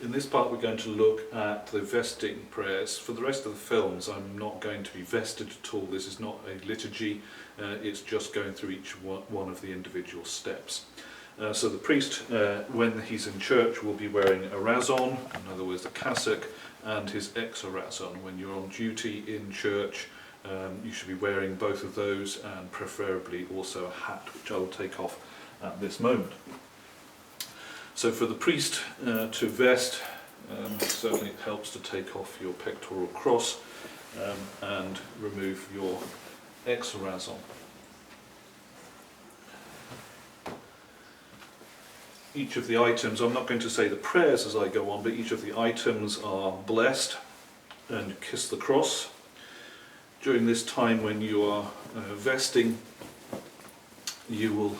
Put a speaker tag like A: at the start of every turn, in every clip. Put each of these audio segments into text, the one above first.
A: In this part we're going to look at the vesting prayers. For the rest of the films I'm not going to be vested at all. This is not a liturgy, it's just going through each one of the individual steps. So the priest, when he's in church, will be wearing a razon, in other words a cassock, and his exorazon. When you're on duty in church, you should be wearing both of those, and preferably also a hat, which I will take off at this moment. So for the priest to vest, certainly it helps to take off your pectoral cross and remove your exorazon. Each of the items, I'm not going to say the prayers as I go on, but each of the items are blessed and kiss the cross. During this time when you are vesting, you will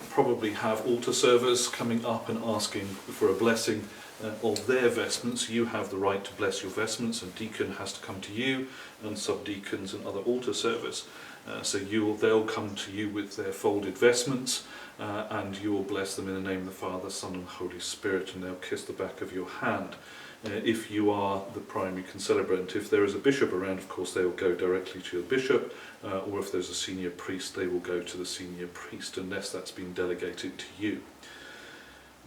A: probably have altar servers coming up and asking for a blessing of their vestments. You have the right to bless your vestments, and deacon has to come to you, and subdeacons and other altar servers. So they'll come to you with their folded vestments, and you will bless them in the name of the Father, Son and Holy Spirit, and they'll kiss the back of your hand. If you are the primary concelebrant, if there is a bishop around, of course they will go directly to the bishop, or if there's a senior priest, they will go to the senior priest, unless that's been delegated to you.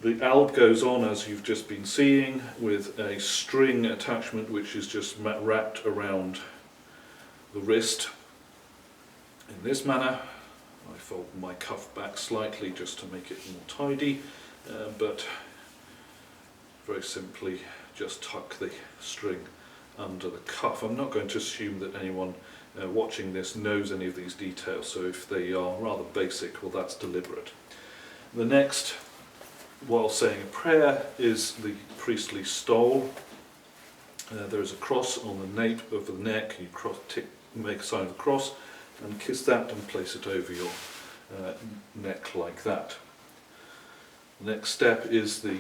A: The alb goes on, as you've just been seeing, with a string attachment which is just wrapped around the wrist in this manner. I fold my cuff back slightly just to make it more tidy, but very simply just tuck the string under the cuff. I'm not going to assume that anyone watching this knows any of these details, so if they are rather basic, well, that's deliberate. The next, while saying a prayer, is the priestly stole. There is a cross on the nape of the neck. You make a sign of the cross and kiss that and place it over your neck like that. The next step is the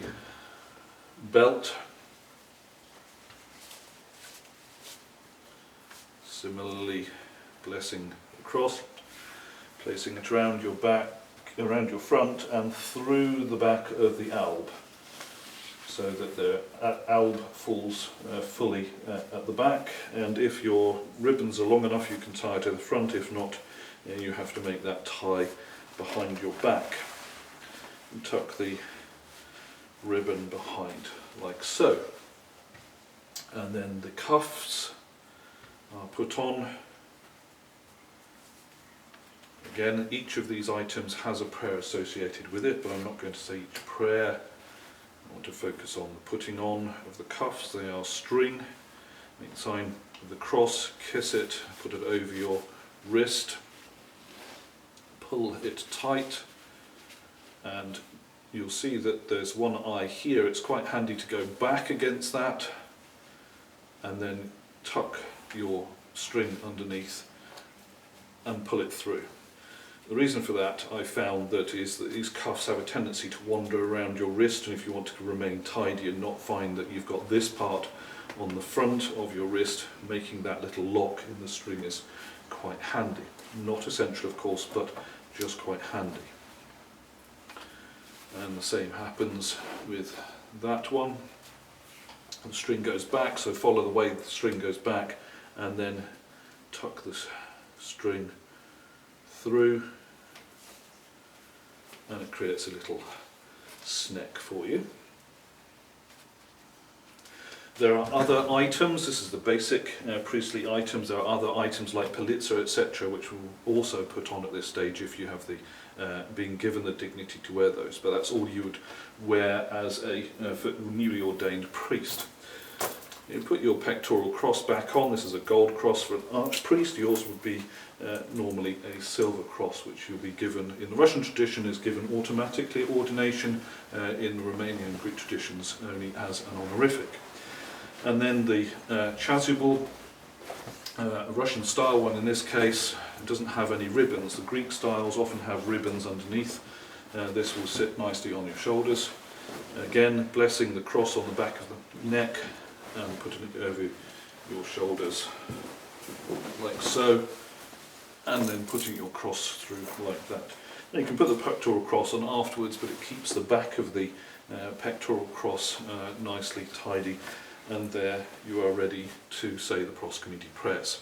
A: belt. Similarly, blessing the cross, placing it around your back, around your front and through the back of the alb, so that the alb falls fully at the back, and if your ribbons are long enough you can tie to the front. If not, you have to make that tie behind your back and tuck the ribbon behind like so, and then the cuffs are put on. Again, each of these items has a prayer associated with it, but I'm not going to say each prayer. I want to focus on the putting on of the cuffs. They are string. Make the sign of the cross, kiss it, put it over your wrist, pull it tight, and you'll see that there's one eye here. It's quite handy to go back against that and then tuck your string underneath and pull it through. The reason for that, I found, is that these cuffs have a tendency to wander around your wrist, and if you want to remain tidy and not find that you've got this part on the front of your wrist, making that little lock in the string is quite handy. Not essential, of course, but just quite handy. And the same happens with that one. The string goes back, so follow the way the string goes back, and then tuck this string through, and it creates a little sneck for you. There are other items. This is the basic priestly items. There are other items like palitza, etc., which we'll also put on at this stage if you have being given the dignity to wear those, but that's all you would wear as a newly ordained priest. You put your pectoral cross back on. This is a gold cross for an archpriest. Yours would be normally a silver cross, which you'll be given. In the Russian tradition is given automatically at ordination, in the Romanian and Greek traditions only as an honorific. And then the chasuble, a Russian style one in this case, doesn't have any ribbons. The Greek styles often have ribbons underneath. This will sit nicely on your shoulders. Again, blessing the cross on the back of the neck and putting it over your shoulders like so, and then putting your cross through like that. Now you can put the pectoral cross on afterwards, but it keeps the back of the pectoral cross nicely tidy, and there you are ready to say the cross community prayers.